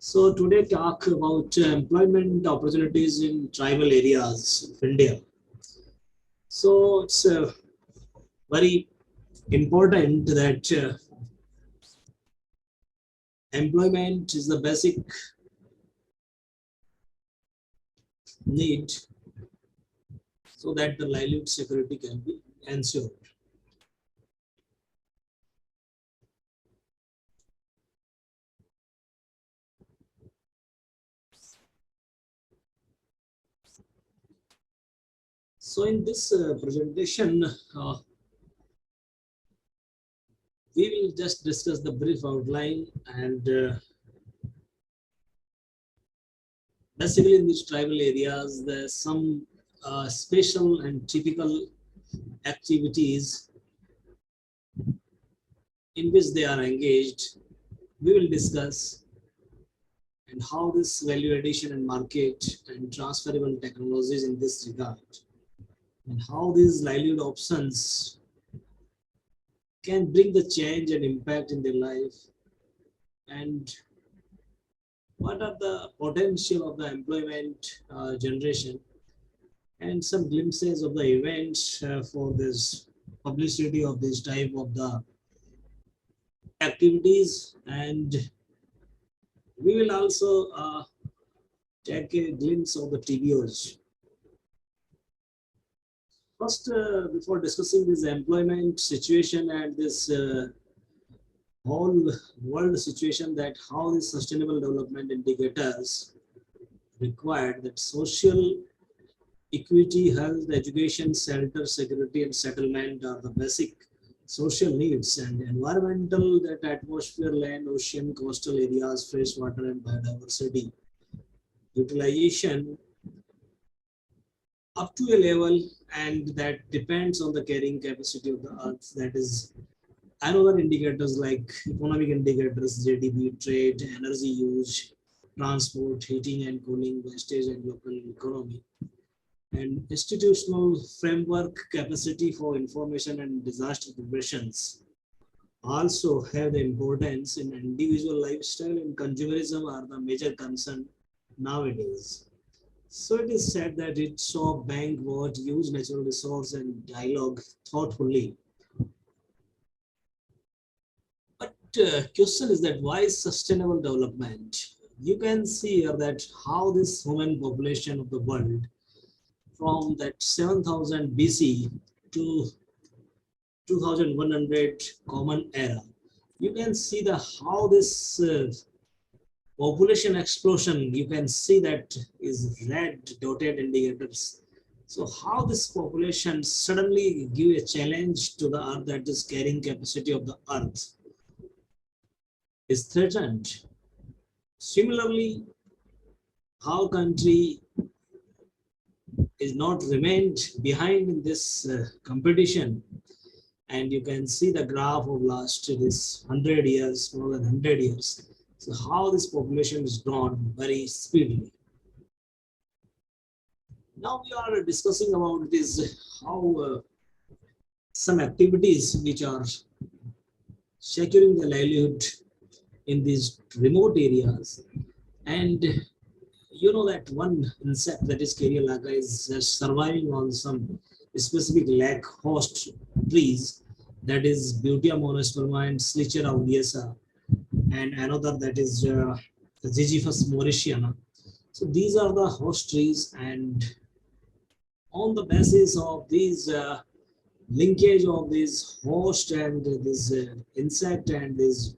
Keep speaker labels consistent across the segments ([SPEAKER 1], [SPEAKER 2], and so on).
[SPEAKER 1] So today talk about employment opportunities in tribal areas of India. So it's very important that employment is the basic need so that the livelihood security can be ensured. So in this presentation, we will just discuss the brief outline and basically in these tribal areas, there's some special and typical activities in which they are engaged. We will discuss and how this value addition and market and transferable technologies in this regard and how these livelihood options can bring the change and impact in their life and what are the potential of the employment generation and some glimpses of the events for this publicity of this type of the activities, and we will also take a glimpse of the TBOs. First, before discussing this employment situation and this whole world situation, that how the sustainable development indicators required that social equity, health, education, shelter, security, and settlement are the basic social needs, and environmental, that atmosphere, land, ocean, coastal areas, fresh water, and biodiversity utilization up to a level, and that depends on the carrying capacity of the earth. That is another indicators like economic indicators, GDP, trade, energy use, transport, heating and cooling, wastage, and local economy. And institutional framework, capacity for information and disaster preparations also have the importance in individual lifestyle, and consumerism are the major concern nowadays. So it is said that it saw bank what use natural resource and dialogue thoughtfully. But question is that why sustainable development? You can see here that how this human population of the world from that 7000 BC to 2100 common era, you can see the how this population explosion, you can see that is red dotted indicators. So how this population suddenly give a challenge to the earth, that is carrying capacity of the earth is threatened. Similarly, how country is not remained behind in this competition, and you can see the graph of last this 100 years, more than 100 years. So how this population is grown very speedily. Now we are discussing about this how some activities which are securing the livelihood in these remote areas, and you know that one insect, that is Kerialaga, is surviving on some specific lake host trees, that is Butea monosperma and Slichera audiasa, and another that is Ziziphus mauritiana. So these are the host trees, and on the basis of these linkage of this host and this insect and this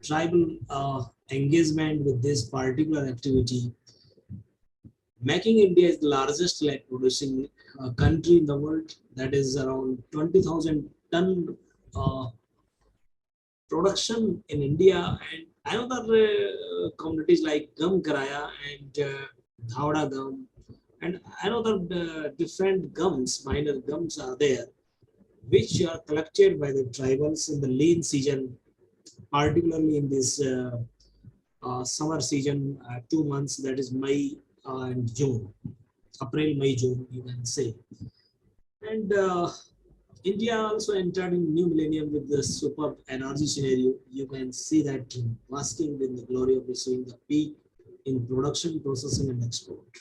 [SPEAKER 1] tribal engagement with this particular activity, making India is the largest lead producing country in the world. That is around 20,000 ton production in India, and another communities like Gum Karaya and Dhawda Gum, and another different gums, minor gums are there, which are collected by the tribals in the lean season, particularly in this summer season, 2 months, that is May and June, April, May, June, you can say. And India also entered in new millennium with the superb energy scenario. You can see that basking in the glory of receiving the peak in production, processing, and export.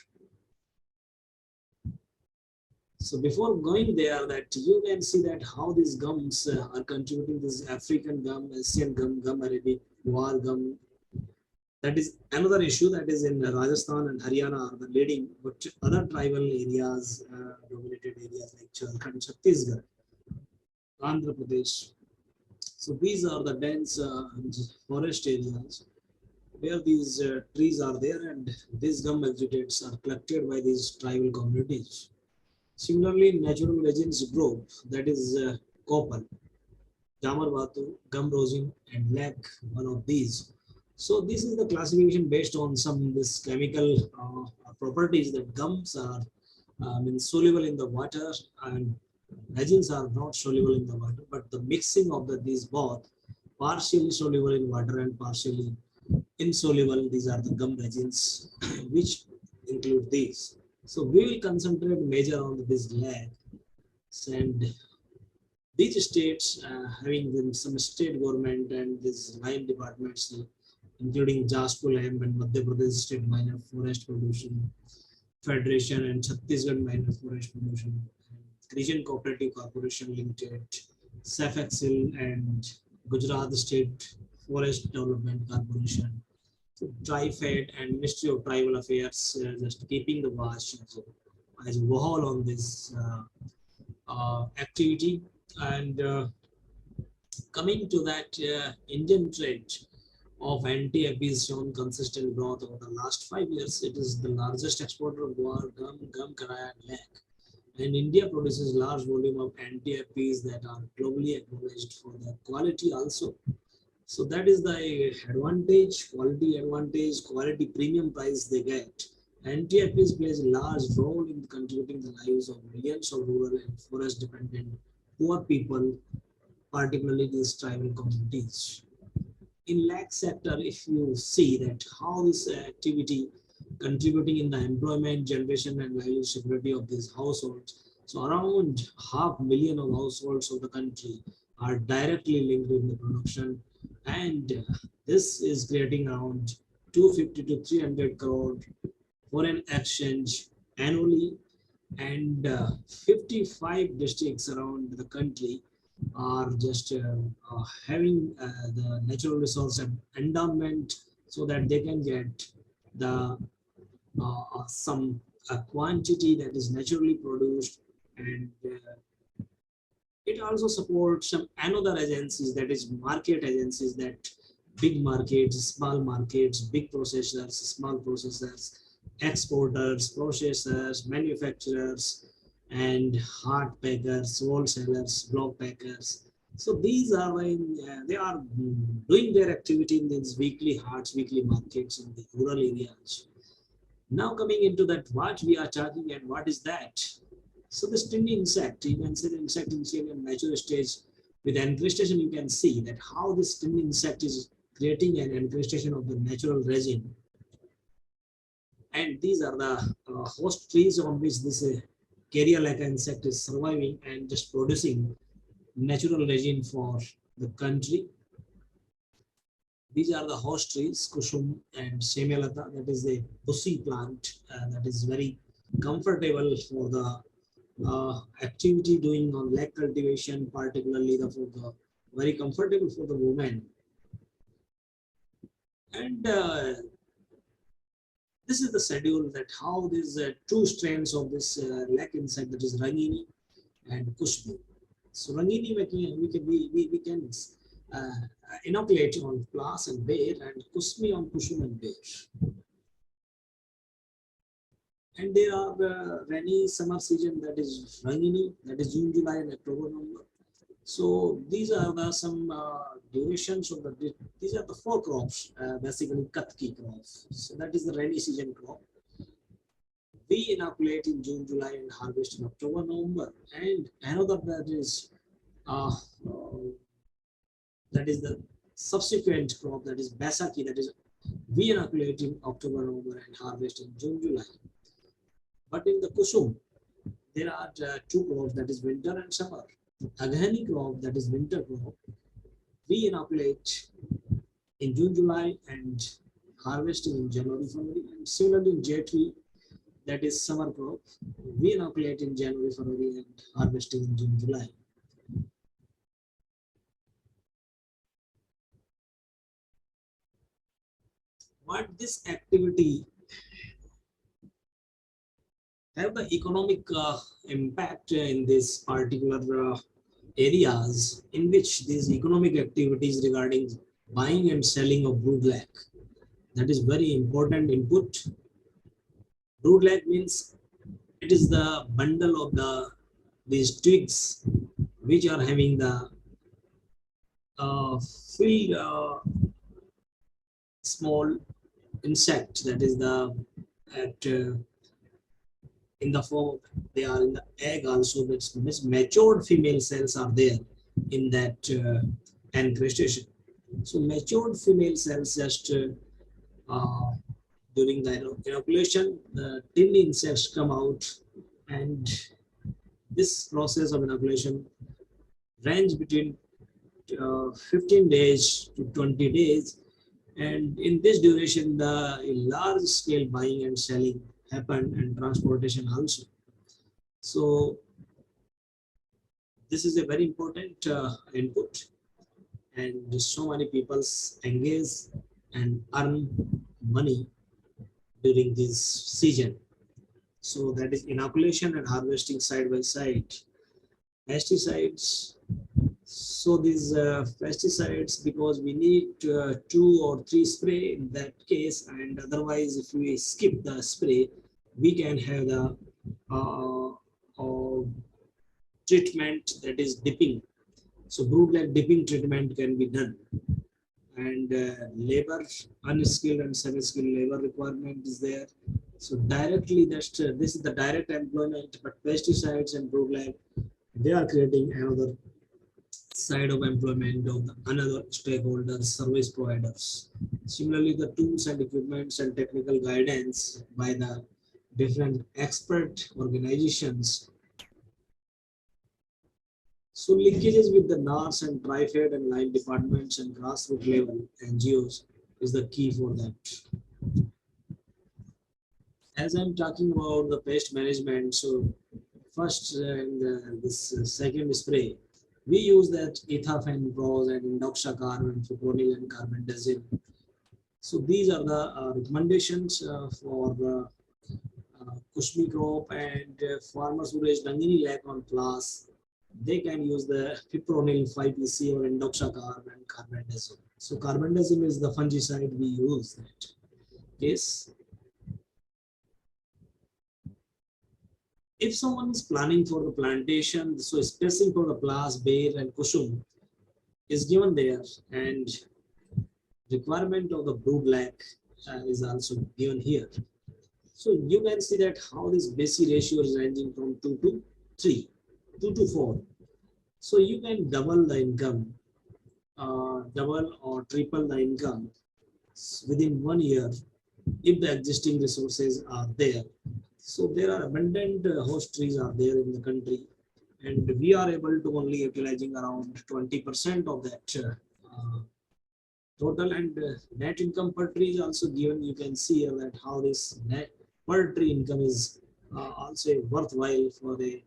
[SPEAKER 1] So before going there, that you can see that how these gums are contributing, this African gum, Asian gum, gum Arabic, War gum. That is another issue that is in Rajasthan and Haryana are the leading, but other tribal areas, dominated areas like Jharkhand, Chhattisgarh, Andhra Pradesh. So these are the dense forest areas where these trees are there, and these gum exudates are collected by these tribal communities. Similarly, natural resins group, that is copper, Jamar Batu, gum rosin, and lac, one of these. So this is the classification based on some this chemical properties that gums are soluble in the water, and resins are not soluble in the water, but the mixing of these both, partially soluble in water and partially insoluble, these are the gum resins which include these. So we will concentrate major on this lag, and these states having them, some state government and these line departments, including Jaspur and Madhya Pradesh State Minor Forest Pollution Federation and Chhattisgarh Minor Forest Pollution, Region Cooperative Corporation Limited, Safexil, and Gujarat State Forest Development Corporation. So TriFed and Ministry of Tribal Affairs just keeping the watch as a wall on this activity. And coming to that, Indian trade of anti-AP is shown consistent growth over the last 5 years. It is the largest exporter of guar, gum, karaya, and lac. And India produces large volume of anti-APs that are globally acknowledged for their quality also. So that is the advantage, quality premium price they get. Anti-APs plays a large role in contributing the lives of millions of rural and forest dependent poor people, particularly these tribal communities. In lac sector, if you see that how this activity contributing in the employment generation and livelihood security of these households, so around 500,000 of households of the country are directly linked in the production, and this is creating around 250 to 300 crore foreign exchange annually, and 55 districts around the country are just having the natural resource endowment so that they can get the some quantity that is naturally produced, and it also supports some another agencies, that is market agencies, that big markets, small markets, big processors, small processors, exporters, processors, manufacturers, and hard packers, wholesalers, block packers. So these are they are doing their activity in these weekly hearts, weekly markets in the rural areas. Now coming into that, what we are charging and what is that? So this tiny insect, you can see the insect in a mature stage with encrustation. You can see that how this tiny insect is creating an encrustation of the natural resin. And these are the host trees on which this carrier like insect is surviving and just producing natural resin for the country. These are the host trees, Kusum and Semelata, that is the bushy plant that is very comfortable for the activity doing on lac cultivation, particularly for the very comfortable for the women. And this is the schedule that how these two strains of this lac insect, that is Rangini and Kushmi. So Rangini we can inoculate on Plas and Bear, and Kusmi on Kusum and Bear. And there are rainy summer season, that is Rangini, that is June, July, and October, November. So these are the some durations of the, these are the four crops, basically Katki crops. So that is the rainy season crop. We inoculate in June, July, and harvest in October, November. And another that is the subsequent crop, that is Baisakhi, that is we inoculate in October, November, and harvest in June, July. But in the Kusum, there are two crops, that is winter and summer. Aghani crop, that is winter crop, we inoculate in June, July, and harvesting in January, February, and similarly in J3, that is summer crop, we inoculate in January, February, and harvesting in June, July. What this activity have the economic impact in this particular areas in which these economic activities regarding buying and selling of broodlac, that is very important input. Broodlac means it is the bundle of these twigs which are having the filled small insect, that is the at in the form, they are in the egg also, that means matured female cells are there in that encrustation. So matured female cells just during the inoculation, the tiny insects come out, and this process of inoculation range between 15 days to 20 days, and in this duration the large scale buying and selling happen, and transportation also. So this is a very important input, and so many people engage and earn money during this season. So that is inoculation and harvesting side by side. Pesticides. So these pesticides, because we need 2 or 3 spray in that case, and otherwise if we skip the spray, we can have the treatment, that is dipping. So broodlac dipping treatment can be done, and labor, unskilled and semi-skilled labor requirement is there. So directly, this is the direct employment, but pesticides and broodlac, they are creating another side of employment of another stakeholders, service providers. Similarly, the tools and equipments and technical guidance by the different expert organizations. So linkages with the NARS and TriFed and line departments and grassroots level NGOs is the key for that. As I'm talking about the pest management, so first in this second spray, we use that ethafenpros and indoxacarb and fipronil and carbendazim. So these are the recommendations for the Kushmi crop, and farmers who raise Dangini lac on class, they can use the fipronil 5PC or indoxacarb and carbendazim. So carbendazim is the fungicide we use that. Yes. If someone is planning for the plantation, so spacing for the Plas, Bear and Kusum is given there, and requirement of the broodlac is also given here. So you can see that how this basic ratio is ranging from 2 to 3, 2 to 4. So you can double the income, double or triple the income within 1 year if the existing resources are there. So there are abundant host trees are there in the country, and we are able to only utilizing around 20% of that total, and net income per tree is also given. You can see here that how this net per tree income is also worthwhile for a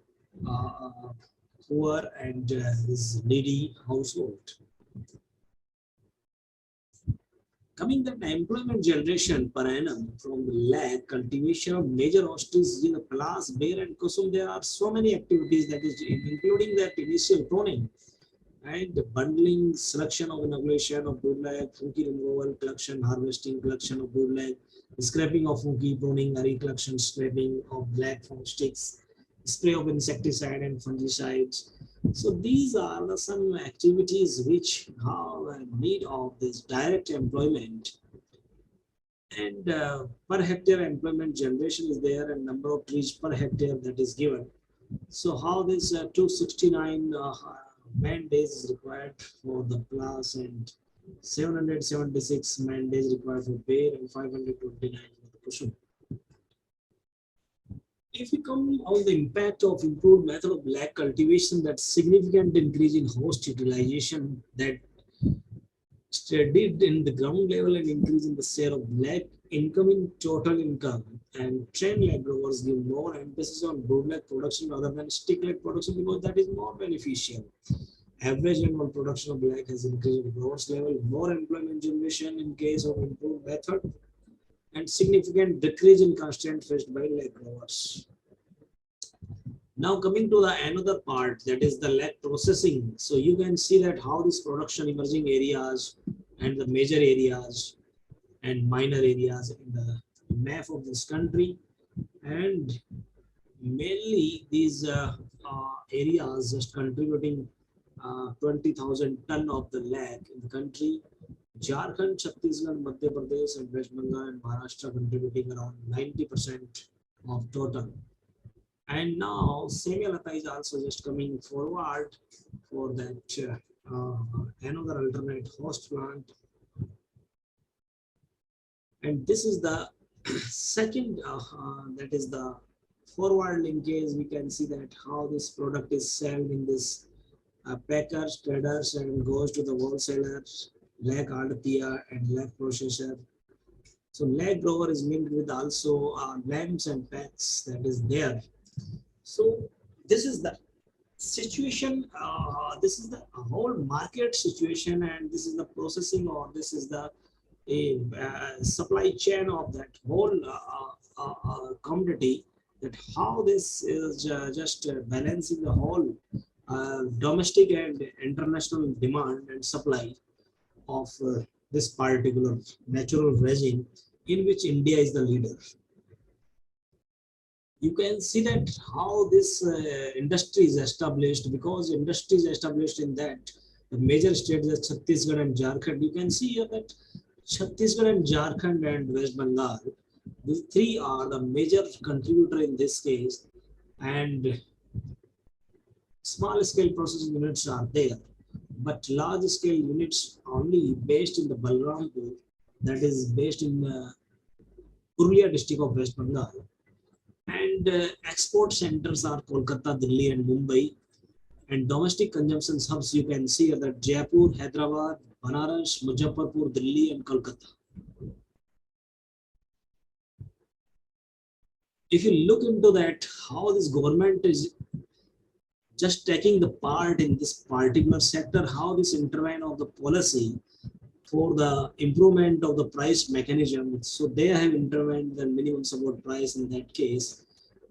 [SPEAKER 1] poor and this needy household. Coming that employment generation per annum from the lac cultivation of major ostriches in the Plas, Bear and Kusum, there are so many activities that is including that initial pruning and the bundling, selection of inoculation of broodlac, funky removal, collection, harvesting, collection of broodlac, scraping of funky, pruning, collection, scraping of black from sticks, spray of insecticide and fungicides. So these are some activities which have a need of this direct employment, and per hectare employment generation is there, and number of trees per hectare that is given. So how this 269 man days is required for the Plas, and 776 man days required for Bear, and 529 for the Kusum. If we come on the impact of improved method of lac cultivation, that significant increase in host utilization, that studied in the ground level and increase in the share of black income in total income. And trend leg growers give more emphasis on broad leg production rather than stick leg production because that is more beneficial. Average annual production of black has increased at growers level, more employment generation in case of improved method, and significant decrease in constraint faced by leg growers. Now coming to the another part, that is the leg processing. So you can see that how this production emerging areas and the major areas and minor areas in the map of this country, and mainly these areas just contributing 20,000 ton of the lag in the country. Jharkhand, Chhattisgarh, Madhya Pradesh, and West Bengal and Maharashtra contributing around 90% of total. And now Semilata is also just coming forward for that another alternate host plant. And this is the second, that is the forward linkage. We can see that how this product is sold in this packers, traders, and goes to the wholesalers, lag althea and lag processor. So lag grower is linked with also lamps and packs that is there. So this is the situation, this is the whole market situation, and this is the processing, or this is the supply chain of that whole commodity, that how this is just balancing the whole domestic and international demand and supply of this particular natural resin, in which India is the leader. You can see that how this industry is established, because industry is established in that the major states are Chhattisgarh and Jharkhand. You can see here that Chhattisgarh and Jharkhand and West Bengal, these three are the major contributor in this case, and small scale processing units are there, but large scale units only based in the Balrampur, that is based in Purulia district of West Bengal. And export centers are Kolkata, Delhi, and Mumbai. And domestic consumption hubs, you can see that Jaipur, Hyderabad, Banaras, Muzaffarpur, Delhi, and Kolkata. If you look into that, how this government is just taking the part in this particular sector, how this intervene of the policy for the improvement of the price mechanism. So they have intervened the minimum support price in that case.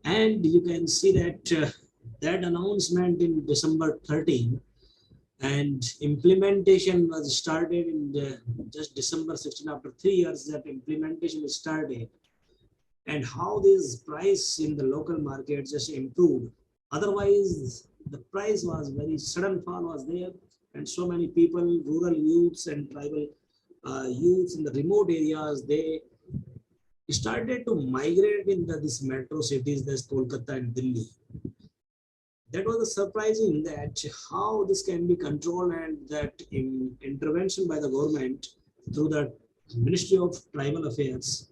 [SPEAKER 1] And you can see that that announcement in December 13, and implementation was started in just December 16. After 3 years, that implementation started, and how this price in the local market just improved. Otherwise, the price was very sudden fall was there, and so many people, rural youths and tribal youths in the remote areas, they started to migrate in these metro cities, this Kolkata and Delhi. That was surprising that how this can be controlled, and that intervention by the government through the Ministry of Tribal Affairs,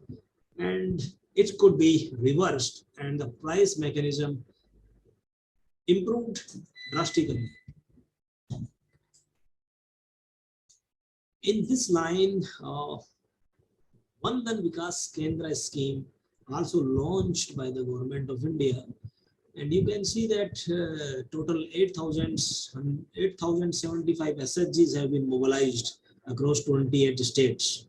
[SPEAKER 1] and it could be reversed, and the price mechanism improved drastically. In this line, Vandan Vikas Kendra scheme also launched by the government of India, and you can see that total 8,075 SHGs have been mobilized across 28 states,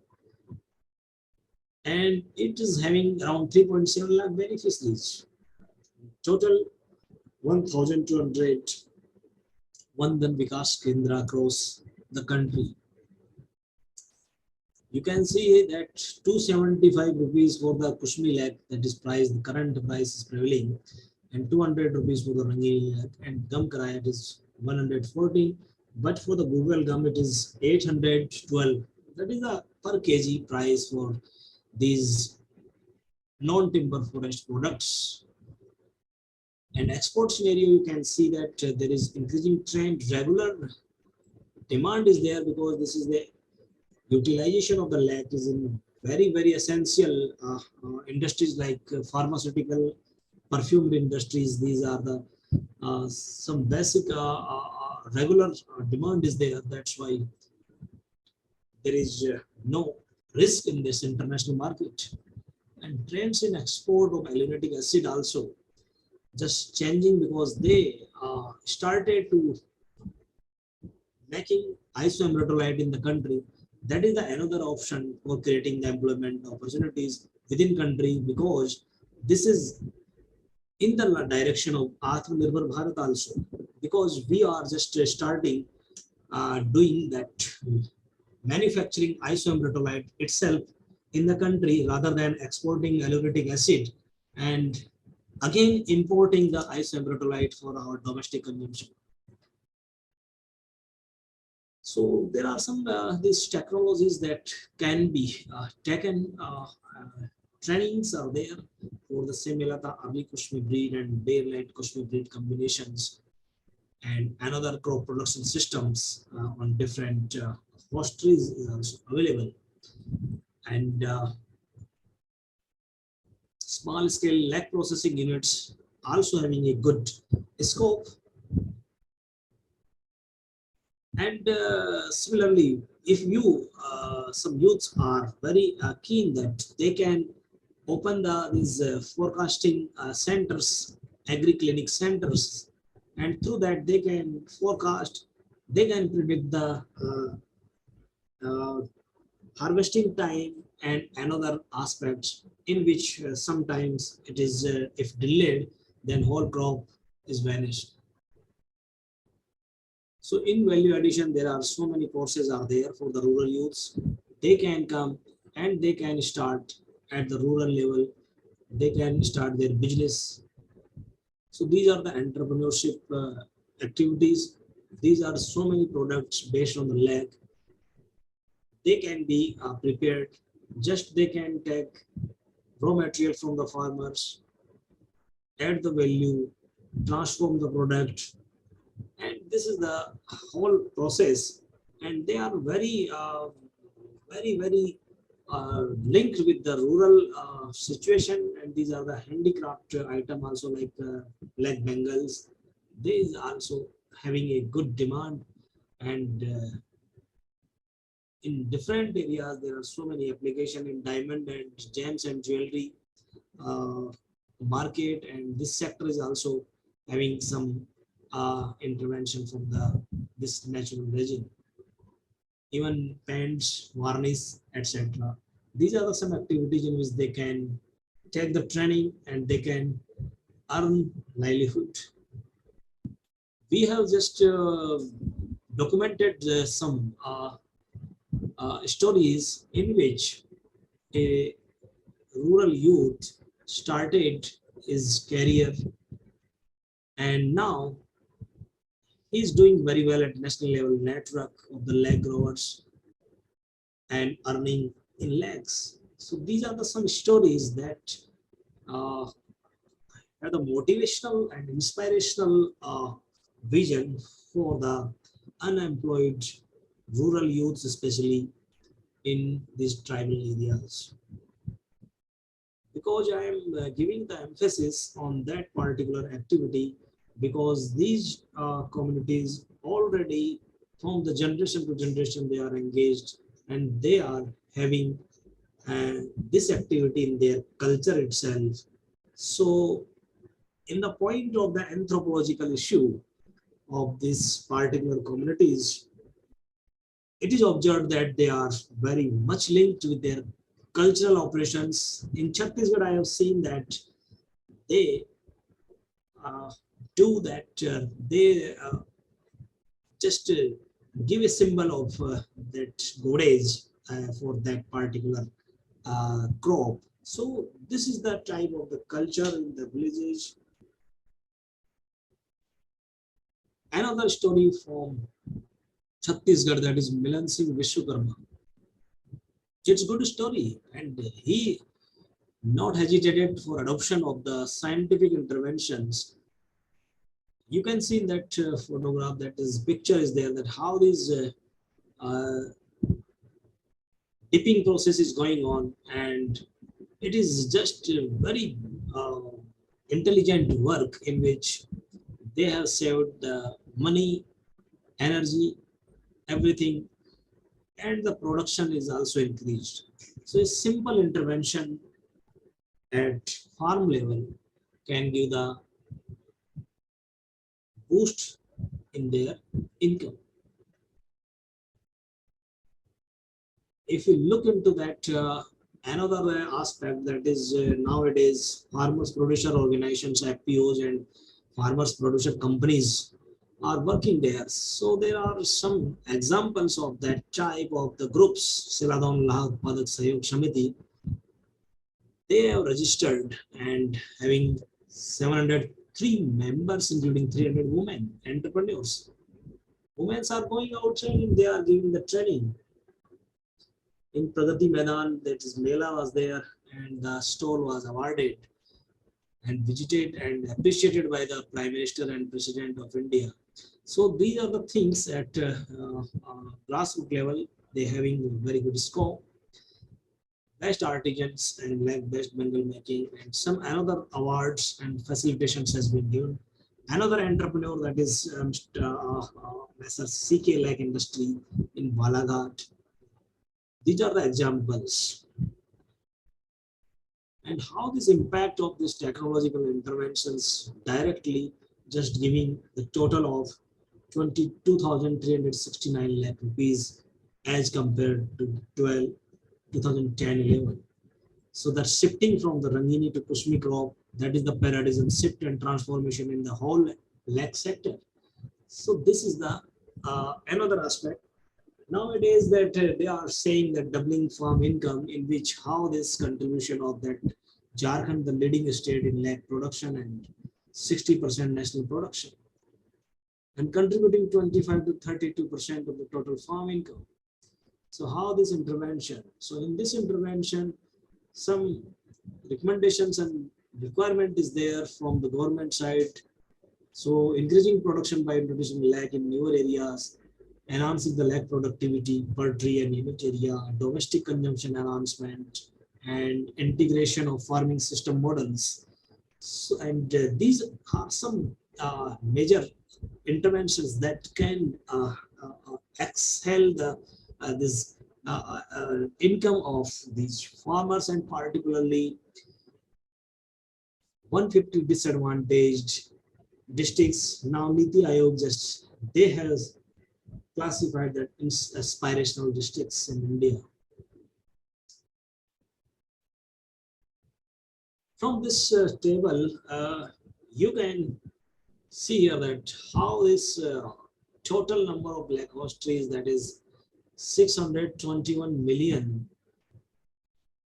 [SPEAKER 1] and it is having around 3.7 lakh beneficiaries. Total 1,200 Vandan Vikas Kendra across the country. You can see that 275 rupees for the Kushmi lag, that is price, the current price is prevailing, and 200 rupees for the Rangini lag, and gum karaya it is 140, but for the Google gum it is 812. That is the per kg price for these non-timber forest products. And export scenario, you can see that there is increasing trend, regular demand is there, because this is the utilization of the lag is in very, very essential industries like pharmaceutical, perfumed industries. These are the some basic regular demand is there. That's why there is no risk in this international market. And trends in export of hyaluronic acid also just changing because they started to making isoameritalite in the country. That is the another option for creating the employment opportunities within country, because this is in the direction of Atmanirbhar Bharat also, because we are just starting doing that manufacturing isoameritalite itself in the country rather than exporting hyaluronic acid and again importing the isoameritalite for our domestic consumption. So there are some these technologies that can be taken. Trainings are there for the Semilata Abi Kushmi breed and Daylight Kushmi breed combinations, and another crop production systems on different forestries is also available, and small scale lag processing units also having a good scope. And similarly, if you some youths are very keen that they can open these forecasting centers, agri clinic centers, and through that they can forecast, they can predict the uh, harvesting time and another aspects in which sometimes it is if delayed, then whole crop is vanished. So in value addition, there are so many courses are there for the rural youths. They can come and they can start at the rural level. They can start their business. So these are the entrepreneurship activities. These are so many products based on the lag. They can be prepared. Just they can take raw material from the farmers, add the value, transform the product, and this is the whole process. And they are very linked with the rural situation. And these are the handicraft item also, like leg bangles. These also having a good demand, and in different areas there are so many application in diamond and gems and jewelry uh, market, and this sector is also having some intervention from the this natural regime, even paints, varnish, etc. These are some activities in which they can take the training and they can earn livelihood. We have just documented some stories in which a rural youth started his career, and now he's doing very well at national level network of the leg growers and earning in lakhs. So these are the some stories that uh, have the motivational and inspirational vision for the unemployed rural youths, especially in these tribal areas. Because I am giving the emphasis on that particular activity, because these communities already from the generation to generation they are engaged, and they are having this activity in their culture itself. So in the point of the anthropological issue of these particular communities, it is observed that they are very much linked with their cultural operations. In Chhattisgarh, I have seen that they uh, do that. They just give a symbol of that goddess for that particular crop. So this is the type of the culture in the villages. Another story from Chhattisgarh, that is Milan Singh Vishwakarma. It's a good story, and he not hesitated for adoption of the scientific interventions. You can see in that photograph that this picture is there, that how this uh, dipping process is going on, and it is just very uh, intelligent work in which they have saved the money, energy, everything, and the production is also increased. So a simple intervention at farm level can give the boost in their income. If you look into that, another aspect that is nowadays farmers producer organizations, FPOs, and farmers producer companies are working there. So there are some examples of that type of the groups. Siladon Lahad Padak Sayog Shamiti, they have registered and having 703 members, including 300 women entrepreneurs. Women are going outside and they are giving the training. In Pragati Maidan, that is Mela was there, and the stall was awarded and visited and appreciated by the Prime Minister and President of India. So these are the things at grassroots level, they having very good scope. Best artisans and like best Bengal making, and some another awards and facilitations has been given. Another entrepreneur, that is Mr. CK Lake Industry in Balaghat. These are the examples. And how this impact of these technological interventions directly just giving the total of 22,369 lakh rupees as compared to 2010-11. So that shifting from the Rangini to Kushmi crop, that is the paradigm shift and transformation in the whole lakh sector. So this is the another aspect. Nowadays that they are saying that doubling farm income, in which how this contribution of that Jharkhand, the leading state in lakh production and 60% national production, and contributing 25 to 32% of the total farm income. So how this intervention? So in this intervention, some recommendations and requirement is there from the government side. So increasing production by introducing lakh in newer areas, enhancing the lakh productivity per tree and unit area, domestic consumption enhancement, and integration of farming system models. So, and these are some major interventions that can excel the this income of these farmers, and particularly 150 disadvantaged districts. Now Niti Aayog just they have classified that in aspirational districts in India. From this table, you can see here that how this total number of black horse trees, that is 621 million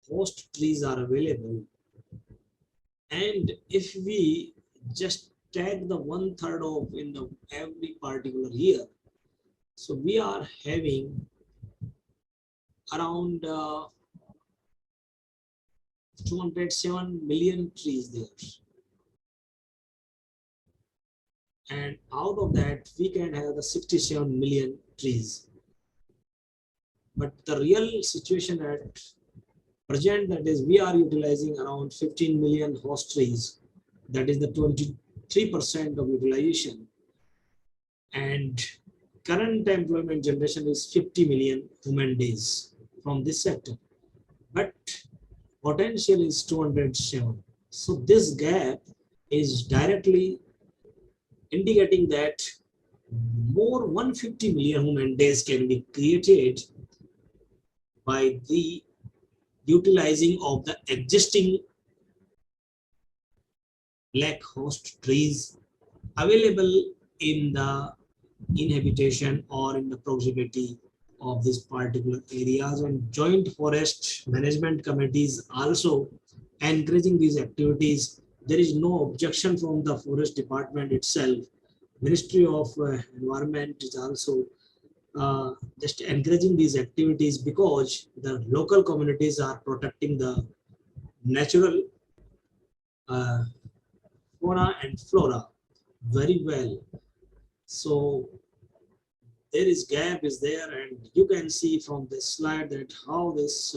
[SPEAKER 1] host trees are available. And if we just tag the 1/3 of in the every particular year, so we are having around 207 million trees there. And out of that, we can have the 67 million trees. But the real situation at present, that is, we are utilizing around 15 million host trees. That is the 23% of utilization. And current employment generation is 50 million human days from this sector. But potential is 207. So this gap is directly indicating that more 150 million human days can be created by the utilizing of the existing lakh host trees available in the inhabitation or in the proximity of these particular areas. And joint forest management committees also encouraging these activities. There is no objection from the forest department itself. Ministry of Environment is also just encouraging these activities, because the local communities are protecting the natural fauna and flora very well. So there is gap is there, and you can see from this slide that how this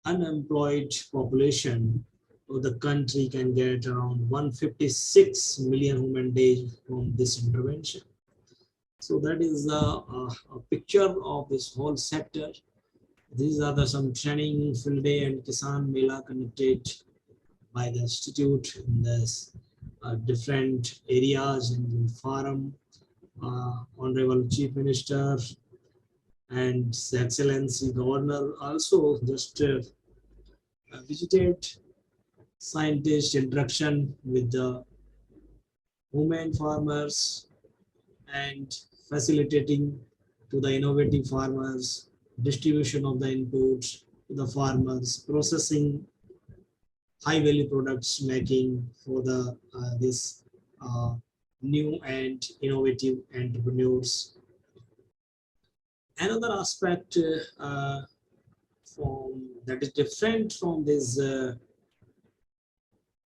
[SPEAKER 1] unemployed population of the country can get around 156 million human days from this intervention. So that is a picture of this whole sector. These are some training, field day and Kisan Mela conducted by the institute in this different areas in forum. Honorable Chief Minister and His Excellency Governor also just visited scientist interaction with the women farmers and facilitating to the innovative farmers, distribution of the inputs to the farmers, processing high value products making for the this new and innovative entrepreneurs. Another aspect from that is different from this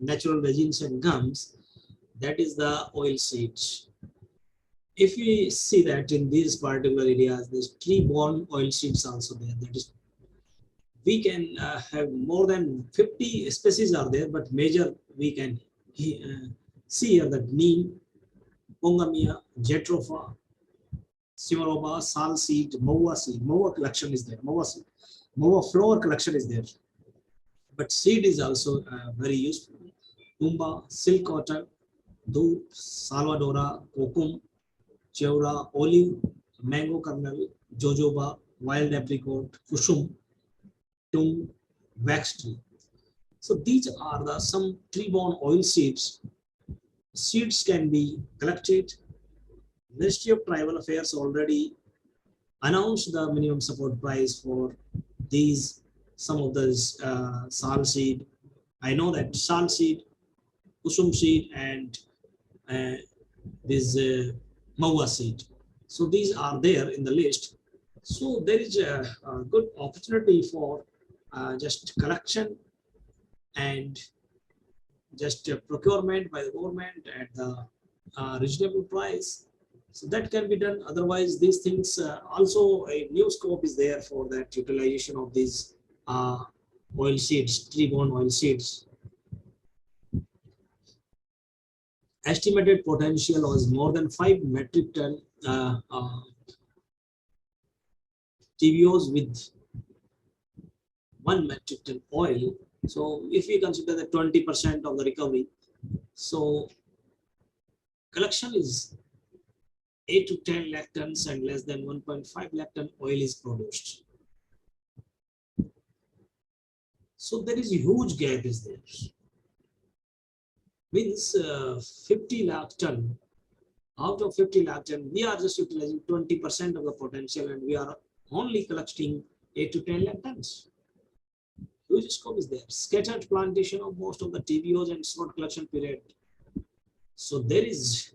[SPEAKER 1] natural resins and gums, that is the oil seeds. If we see that in these particular areas, there's tree-borne oil seeds also there. That is, we can have more than 50 species are there, but major we can see here that neem, pongamia, jatropha, simaroba, sal seed, moa collection is there, moa seed, moa flower collection is there. But seed is also very useful. Tumba, silk cotton, doop, salvadora, kokum, cheura, olive, mango kernel, jojoba, wild apricot, kusum, tung, wax tree. So these are the some tree-borne oil seeds. Seeds can be collected. Ministry of Tribal Affairs already announced the minimum support price for these, some of those sal seed. I know that sal seed, kusum seed, and this mawa seed. So these are there in the list. So there is a good opportunity for just collection and just procurement by the government at the reasonable price. So that can be done. Otherwise, these things also a new scope is there for that utilization of these oil seeds, tree-borne oil seeds. Estimated potential was more than 5 metric ton TVOs with 1 metric ton oil. So if we consider the 20% of the recovery, so collection is 8 to 10 lakh tons and less than 1.5 lakh ton oil is produced. So there is a huge gap is there. Means 50 lakh ton, out of 50 lakh ton, we are just utilizing 20% of the potential and we are only collecting 8 to 10 lakh tons. Huge scope is there. Scattered plantation of most of the TBOs and spot collection period. So there is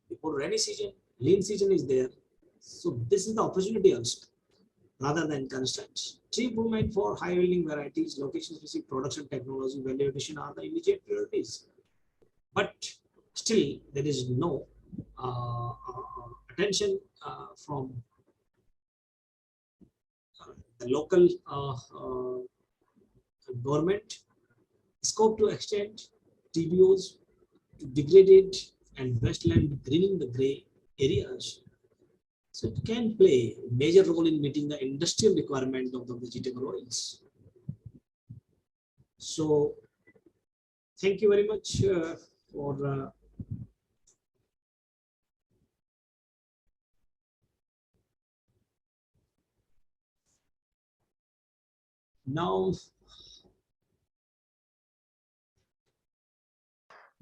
[SPEAKER 1] before rainy season, lean season is there. So this is the opportunity also, rather than constraints. Tree improvement for high yielding varieties, location specific production technology, value addition are the immediate priorities. But still, there is no attention from the local government. Scope to extend TBOs to degraded and wasteland greening the grey areas. So it can play a major role in meeting the industrial requirement of the vegetable oils. So thank you very much for now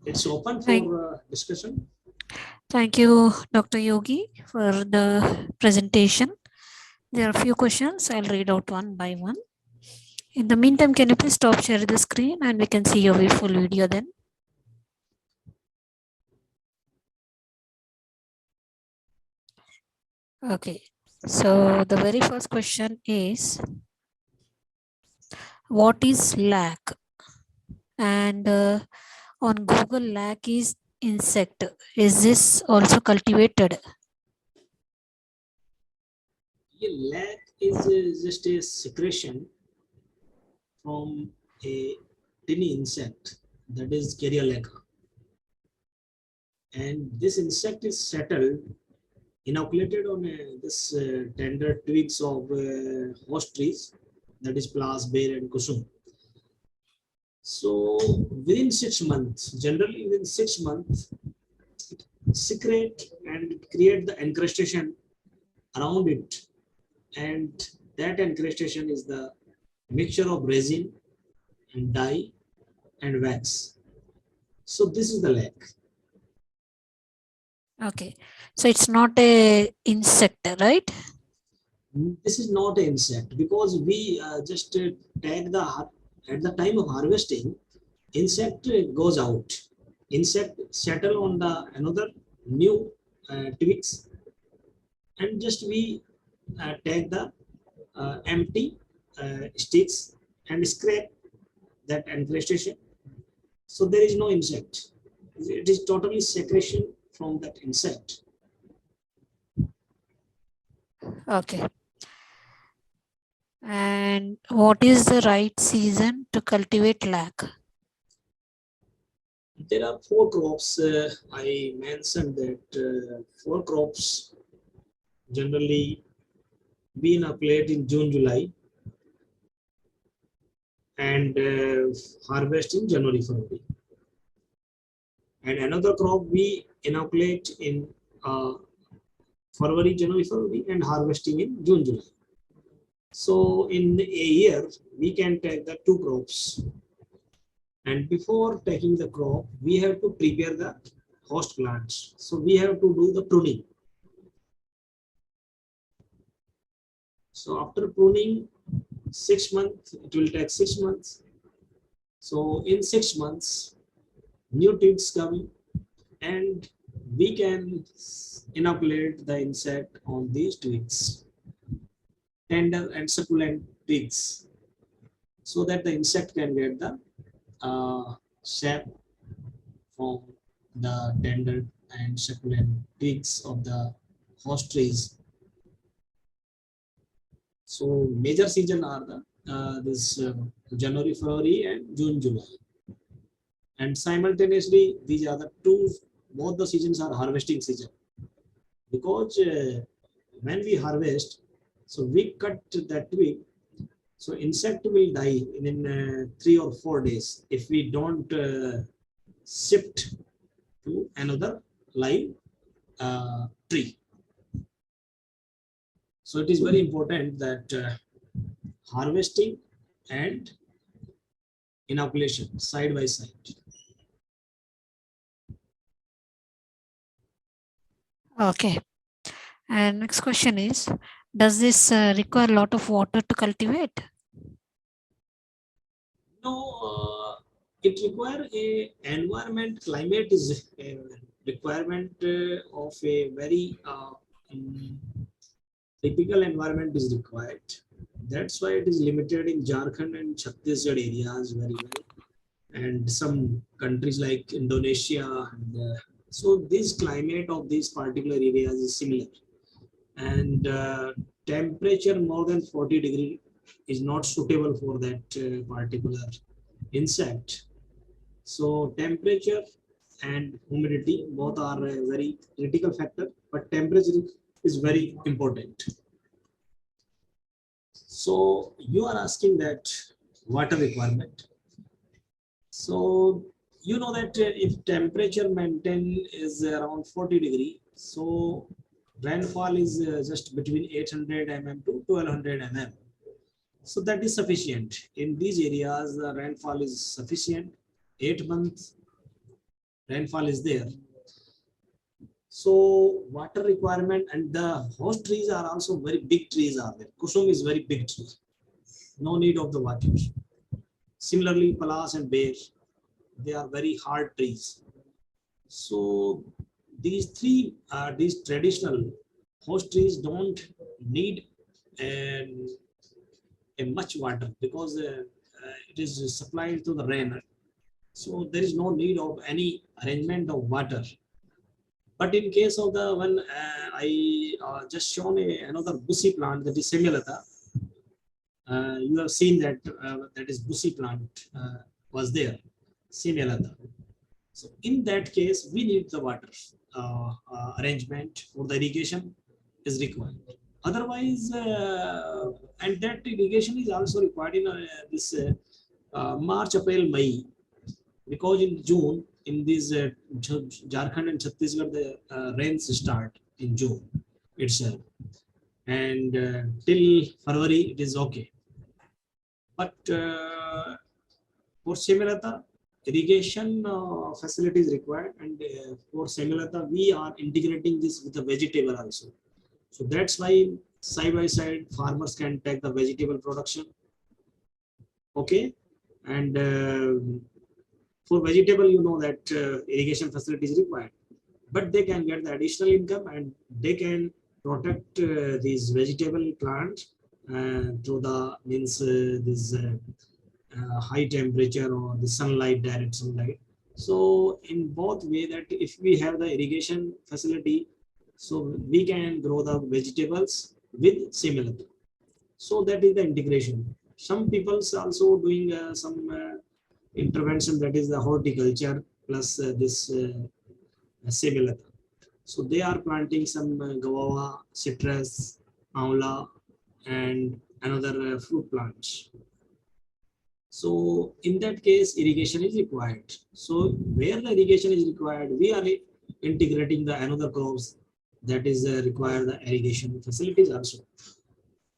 [SPEAKER 1] it's open for discussion.
[SPEAKER 2] Thank you, Dr. Yogi, for the presentation. There are a few questions. I'll read out one by one. In the meantime, can you please stop sharing the screen and we can see your full video then? Okay. So the very first question is, what is lac? And on Google, lac is insect. Is this also cultivated?
[SPEAKER 1] Yeah, lac is just a secretion from a tiny insect, that is Caryolaca. and this insect is settled, inoculated on this tender twigs of host trees, that is Plas, Bear, and Kusum. So within 6 months, generally within 6 months, it secrete and it create the encrustation around it, and that encrustation is the mixture of resin and dye and wax. So this is the lag.
[SPEAKER 2] Okay. So it's not a insect, right?
[SPEAKER 1] This is not an insect because we just tag the at the time of harvesting, insect goes out. Insect settle on the another new twigs, and just we take the empty sticks and scrape that encrustation. So there is no insect. It is totally secretion from that insect.
[SPEAKER 2] Okay. And what is the right season to cultivate lac?
[SPEAKER 1] There are four crops. I mentioned that four crops generally we inoculate in June, July, and harvest in January, February. And another crop we inoculate in February, January, February, and harvesting in June, July. So in a year, we can take the two crops. And before taking the crop, we have to prepare the host plants. So we have to do the pruning. So after pruning, 6 months, it will take 6 months. So in 6 months, new twigs come and we can inoculate the insect on these twigs, tender and succulent twigs, so that the insect can get the sap from the tender and succulent twigs of the host trees. So major season are the this January, February, and June, July. And simultaneously, these are the two, both the seasons are harvesting season. Because when we harvest, so we cut that twig, so insect will die in 3 or 4 days if we don't shift to another live tree. So it is very important that harvesting and inoculation side by side.
[SPEAKER 2] Okay. And next question is, does this require a lot of water to cultivate?
[SPEAKER 1] No, it require a environment, climate is a requirement of a very typical environment is required. That's why it is limited in Jharkhand and Chhattisgarh areas very well, and some countries like Indonesia. And, so this climate of these particular areas is similar, and temperature more than 40 degree is not suitable for that particular insect. So temperature and humidity both are a very critical factor, but temperature is very important. So you are asking that water requirement. So you know that if temperature maintain is around 40 degree, so rainfall is just between 800 mm to 1200 mm. So that is sufficient. In these areas, the rainfall is sufficient. 8 months rainfall is there. So water requirement, and the host trees are also very big trees are there. Kusum is very big tree. No need of the water. Similarly, Palas and Bear, they are very hard trees. So these traditional host trees don't need a much water because it is supplied to the rain. So there is no need of any arrangement of water. But in case of the one I just shown another bussy plant, that is Semilata. You have seen that that is bussy plant was there, Semilata. So in that case, we need the water arrangement for the irrigation is required. Otherwise, and that irrigation is also required in this March, April, May, because in June, in this Jharkhand and Chhattisgarh, the rains start in June itself, and till February it is okay. But for Semilata, irrigation facility is required, and for Semilata, we are integrating this with the vegetable also. So that's why side by side farmers can take the vegetable production. Okay, and for vegetable, you know that irrigation facility is required, but they can get the additional income and they can protect these vegetable plants through the means this high temperature or the sunlight, direct sunlight. So in both way, that if we have the irrigation facility, so we can grow the vegetables with similar. So that is the integration. Some people's also doing some intervention, that is the horticulture plus this similar. So they are planting some guava, citrus, amla, and another fruit plants. So in that case, irrigation is required. So where the irrigation is required, we are integrating the another crops that is require the irrigation facilities also.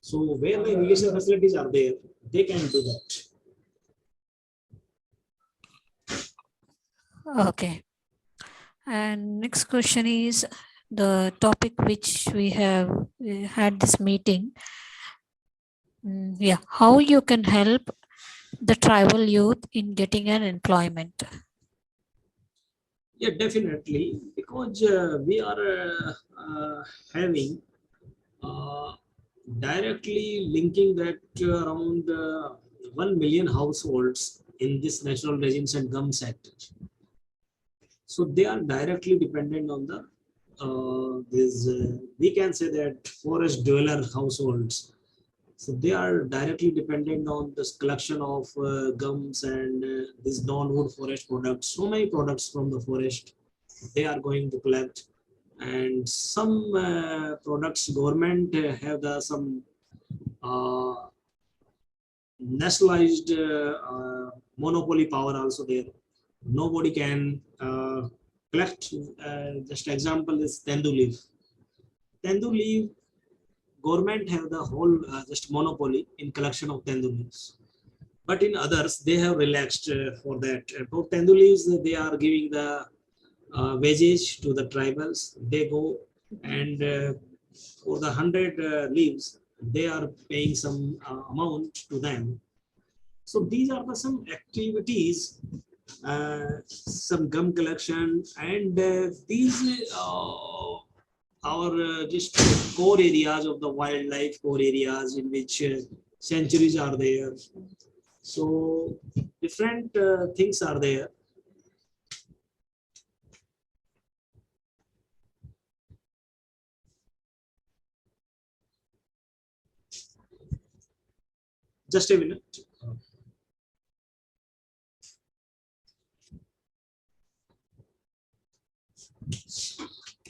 [SPEAKER 1] So where the irrigation facilities are there, they can do that.
[SPEAKER 2] Okay. And next question is the topic which we have had this meeting. Yeah, how you can help the tribal youth in getting an employment?
[SPEAKER 1] Yeah, definitely, because we are having uh, directly linking that around 1 million households in this natural resins and gum sector. So they are directly dependent on the this. We can say that forest dweller households. So they are directly dependent on this collection of gums and this non-wood forest products. So many products from the forest they are going to collect, and some products government have the some uh, nationalized monopoly power also there. Nobody can collect. Just example is tendu leaf. Tendu leaf, government have the whole just monopoly in collection of tendu leaves. But in others, they have relaxed for that. For tendu leaves, they are giving the wages to the tribals. They go and for the 100 leaves, they are paying some amount to them. So these are the some activities, some gum collection, and these are just core areas of the wildlife, core areas in which sanctuaries are there. So different things are there. Just a minute.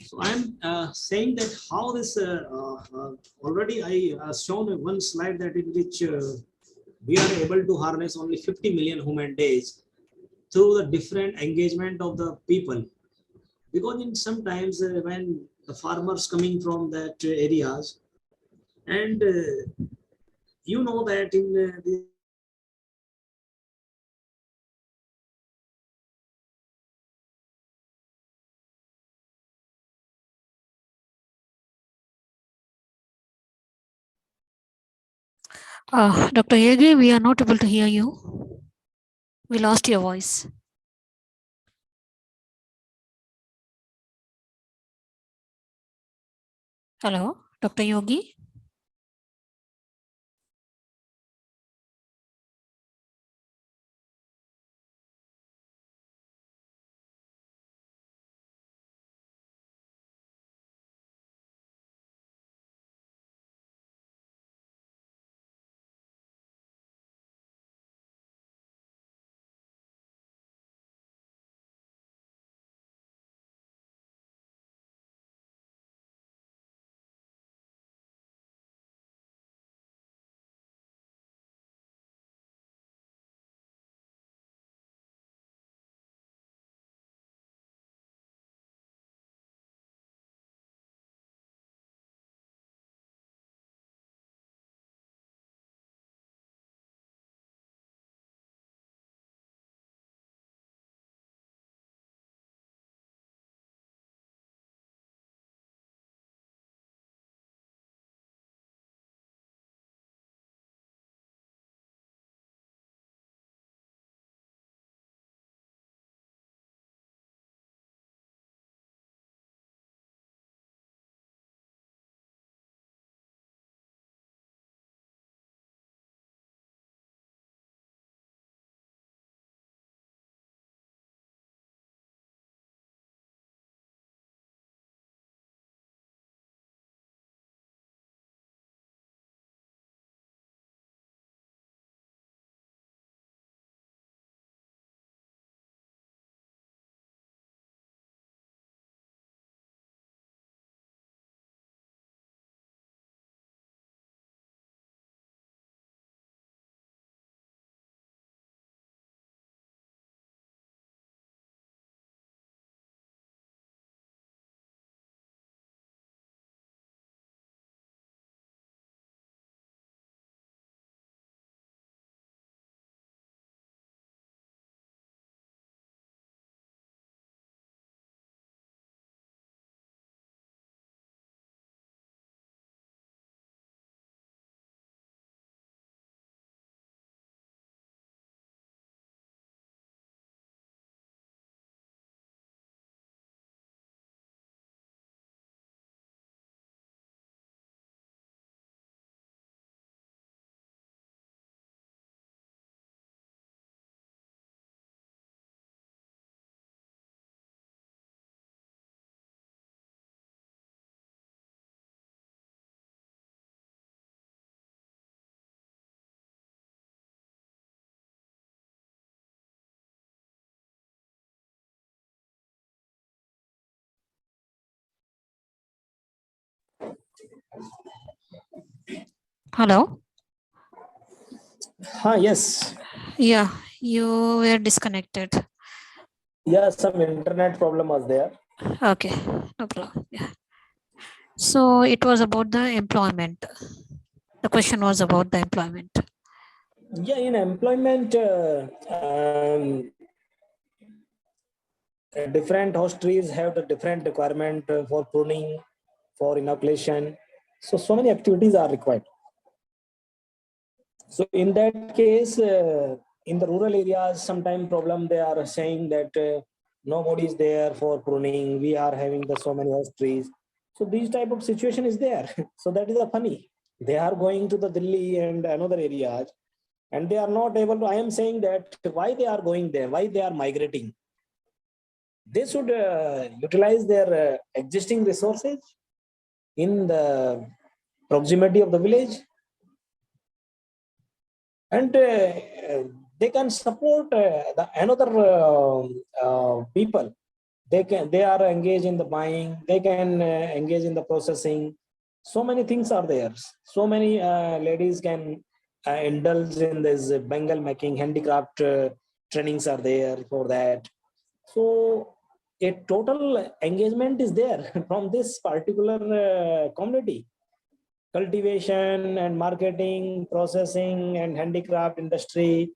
[SPEAKER 1] So I'm saying that how this already I shown one slide that in which we are able to harness only 50 million human days through the different engagement of the people. Because in sometimes when the farmers coming from that areas, and you know that in the
[SPEAKER 2] Dr. Yogi, we are not able to hear you. We lost your voice. Hello, Dr. Yogi? Hello.
[SPEAKER 3] Yes.
[SPEAKER 2] Yeah, you were disconnected.
[SPEAKER 3] Yeah, some internet problem was there.
[SPEAKER 2] Okay, no problem. Yeah. So it was about the employment. The question was about the employment.
[SPEAKER 3] Yeah, in employment, different host trees have the different requirement for pruning, for inoculation. So many activities are required. So in that case, in the rural areas, sometime problem they are saying that nobody is there for pruning. We are having the so many host trees. So these type of situation is there. So that is a funny. They are going to the Delhi and another areas, and they are not able to. I am saying that why they are going there, why they are migrating. They should utilize their existing resources in the proximity of the village, and they can support the another people. They are engaged in the buying, they can engage in the processing. So many things are there. So many ladies can indulge in this bengal making, handicraft trainings are there for that. So a total engagement is there from this particular community. Cultivation and marketing, processing and handicraft industry,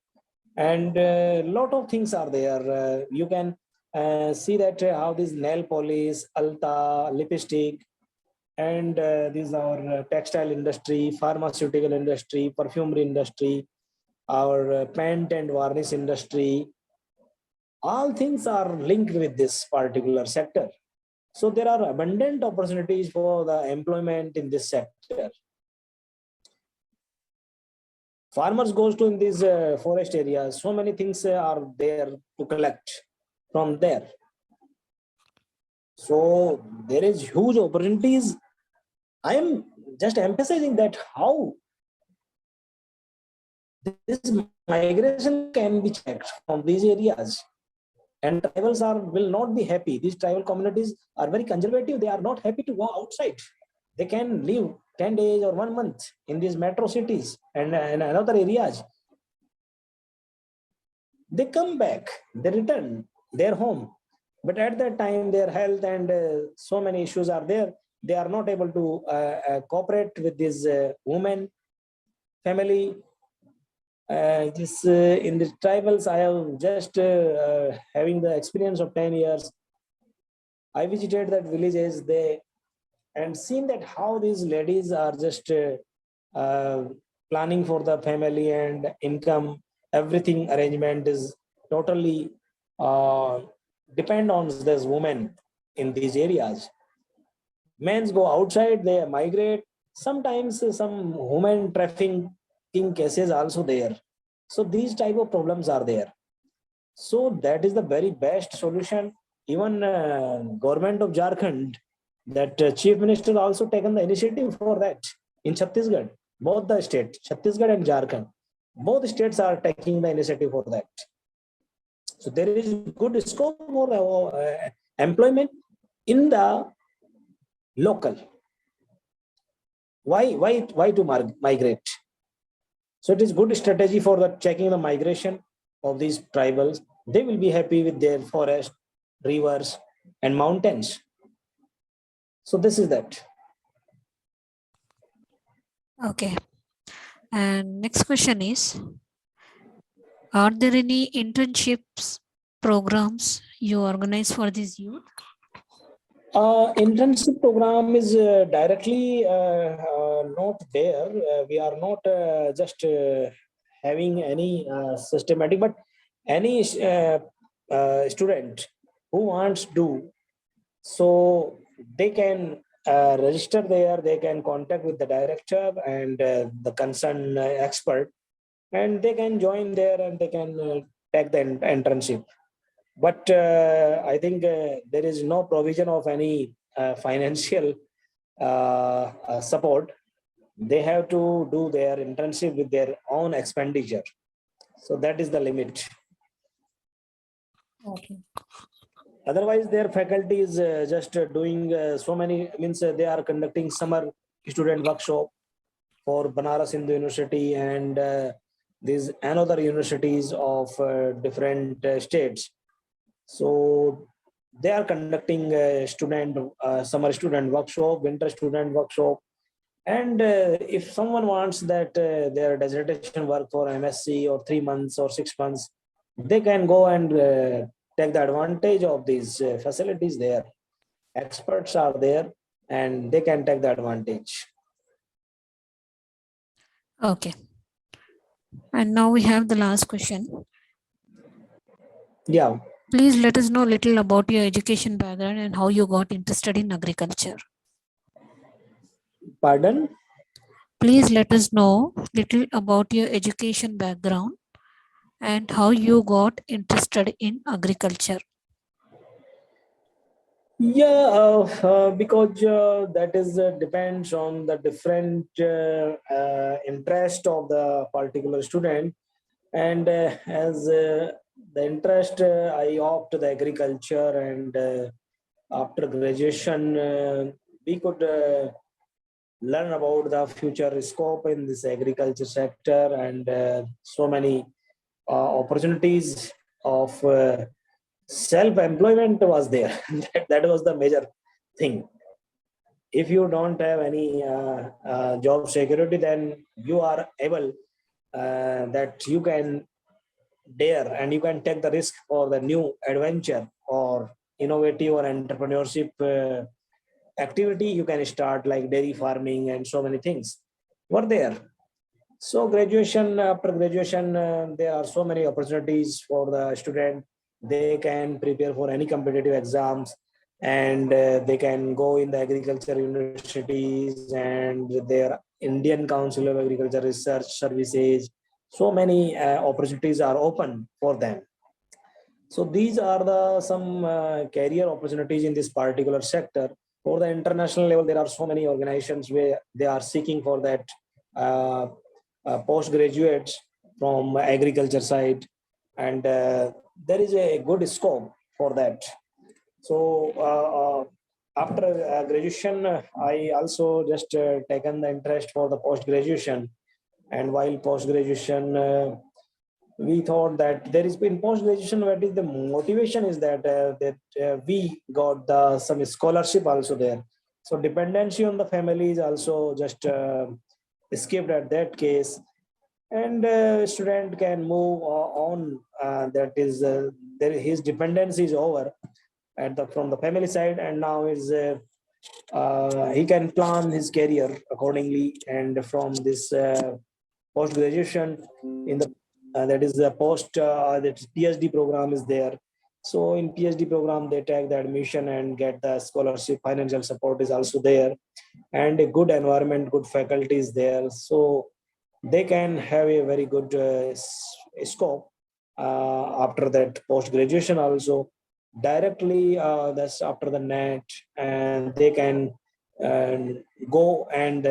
[SPEAKER 3] and a lot of things are there. You can see that how this nail polish, alta, lipstick, and these are textile industry, pharmaceutical industry, perfumery industry, our paint and varnish industry. All things are linked with this particular sector. So there are abundant opportunities for the employment in this sector. Farmers goes to in these forest areas. So many things are there to collect from there. So there is huge opportunities. I am just emphasizing that how this migration can be checked from these areas. And tribals will not be happy. These tribal communities are very conservative. They are not happy to go outside. They can live 10 days or 1 month in these metro cities and another areas. They come back, they return their home. But at that time, their health and so many issues are there. They are not able to cooperate with this woman, family. In the tribals, I have just having the experience of 10 years. I visited that villages they and seen that how these ladies are just planning for the family and income. Everything arrangement is totally uh, depend on this woman in these areas. Men go outside, they migrate. Sometimes some women trafficking cases also there. So these type of problems are there. So that is the very best solution. Even government of Jharkhand, that chief minister also taken the initiative for that in Chhattisgarh. Both the states, Chhattisgarh and Jharkhand, both states are taking the initiative for that. So there is good scope for employment in the local. Why to migrate? So it is good strategy for the checking the migration of these tribals. They will be happy with their forest, rivers, and mountains. So this is that.
[SPEAKER 2] Okay. And next question is, are there any internships programs you organize for this youth?
[SPEAKER 3] Internship program is directly not there. We are not just having any systematic, but any student who wants to, so they can register there. They can contact with the director and the concerned expert, and they can join there and they can take the internship. But I think there is no provision of any financial support. They have to do their internship with their own expenditure. So that is the limit.
[SPEAKER 2] Okay.
[SPEAKER 3] Otherwise, their faculty is just doing so many, means they are conducting summer student workshop for Banaras Hindu University and these another universities of different states. So they are conducting summer student workshop, winter student workshop. And if someone wants that their dissertation work for MSc or 3 months or 6 months, they can go and take the advantage of these facilities there. Experts are there and they can take the advantage.
[SPEAKER 2] Okay. And now we have the last question.
[SPEAKER 3] Yeah.
[SPEAKER 2] Please let us know a little about your education background and how you got interested in agriculture.
[SPEAKER 3] Pardon?
[SPEAKER 2] Please let us know little about your education background and how you got interested in agriculture.
[SPEAKER 3] Yeah, because that is depends on the different interest of the particular student, and as the interest, I opt the agriculture, and after graduation, we could learn about the future scope in this agriculture sector, and so many opportunities of self-employment was there. That was the major thing. If you don't have any job security, then you are able that you can dare and you can take the risk for the new adventure or innovative or entrepreneurship activity. You can start like dairy farming and so many things were there. So after graduation, there are so many opportunities for the student. They can prepare for any competitive exams, and they can go in the agriculture universities and their Indian Council of Agriculture Research Services. So many opportunities are open for them. So these are the some career opportunities in this particular sector. For the international level, there are so many organizations where they are seeking for that postgraduates from agriculture side, and there is a good scope for that. So after graduation, I also just taken the interest for the post graduation, and while post graduation, we thought that there is been post graduation. What is the motivation is that we got some scholarship also there. So dependency on the family is also just escaped at that case, and student can move on. That is his dependency is over from the family side, and now is he can plan his career accordingly. And from this post graduation in the that is the that PhD program is there. So in PhD program, they take the admission and get the scholarship. Financial support is also there, and a good environment, good faculty is there. So they can have a very good scope after that post graduation also. Directly, that's after the net, and they can uh, go and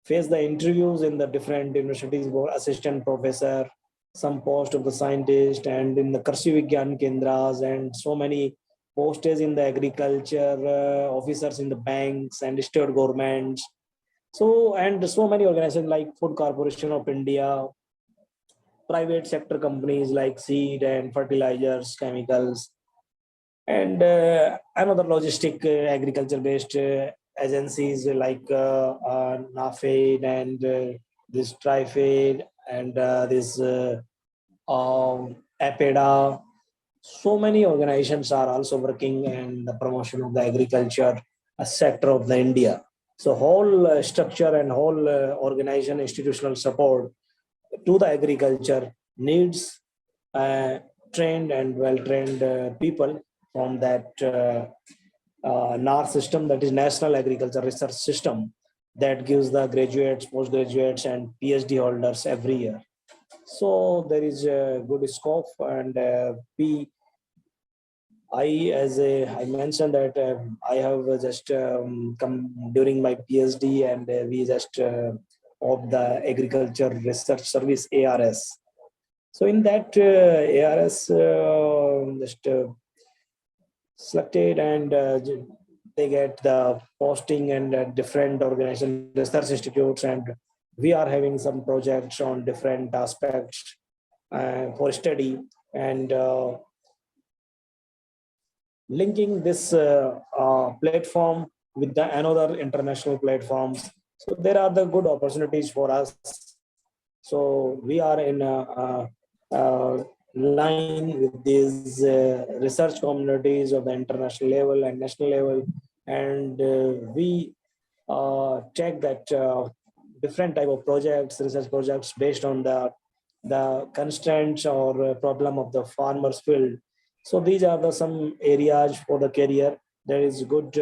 [SPEAKER 3] face the interviews in the different universities for assistant professor, some post of the scientist, and in the Krishi Vigyan Kendras, and so many posts in the agriculture, officers in the banks and state governments. So, and so many organizations like Food Corporation of India, private sector companies like seed and fertilizers, chemicals, and another logistic agriculture based agencies like NAFED and this TriFed and this APEDA. So many organizations are also working in the promotion of the agriculture sector of the India. So whole structure and whole organization institutional support to the agriculture needs trained and well-trained people from that NAR system, that is National Agriculture Research System, that gives the graduates, postgraduates, and PhD holders every year. So there is a good scope, and I mentioned that I have just come during my PhD, and we just of the Agriculture Research Service ARS. So in that ARS, just selected and they get the posting and different organization research institutes, and we are having some projects on different aspects for study, and linking this platform with the another international platforms. So there are the good opportunities for us. So we are in a line with these research communities of the international level and national level, and we check that different type of projects, research projects based on the constraints or problem of the farmers field. So these are the some areas for the career. There is good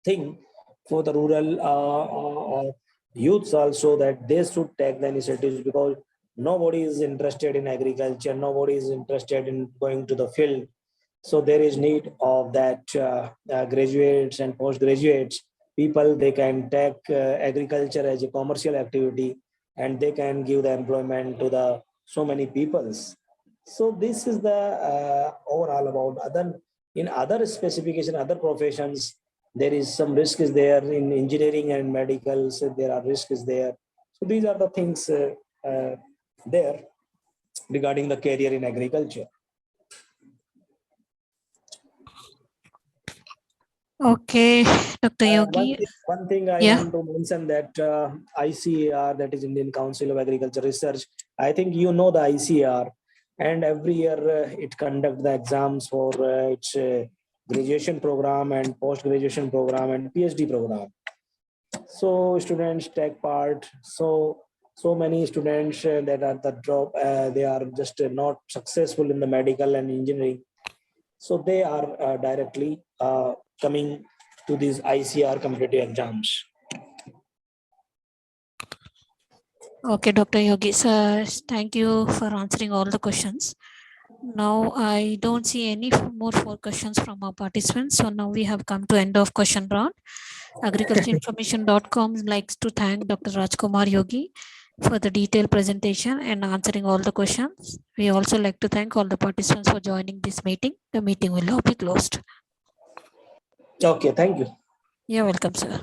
[SPEAKER 3] thing for the rural youths also, that they should take the initiatives, because nobody is interested in agriculture, nobody is interested in going to the field. So there is need of that graduates and postgraduates people. They can take agriculture as a commercial activity, and they can give the employment to the so many peoples. So this is the overall about other, in other specification, other professions, there is some risk is there in engineering and medical. So there are risks there. So these are the things there regarding the career in agriculture.
[SPEAKER 2] Okay, Dr. Yogi.
[SPEAKER 3] One thing I
[SPEAKER 2] Yeah.
[SPEAKER 3] want to mention, that ICAR, that is Indian Council of Agriculture Research, I think you know the ICAR, and every year it conducts the exams for its graduation program and post-graduation program and PhD program. So students take part. So many students that are the drop, they are just not successful in the medical and engineering. So they are directly coming to these ICAR competitive exams.
[SPEAKER 2] Okay, Dr. Yogi, sir, thank you for answering all the questions. Now I don't see any more questions from our participants. So now we have come to end of question round. Agricultureinformation.com likes to thank Dr. Raj Kumar Yogi for the detailed presentation and answering all the questions. We also like to thank all the participants for joining this meeting. The meeting will now be closed.
[SPEAKER 3] Okay, thank you.
[SPEAKER 2] You're welcome, sir.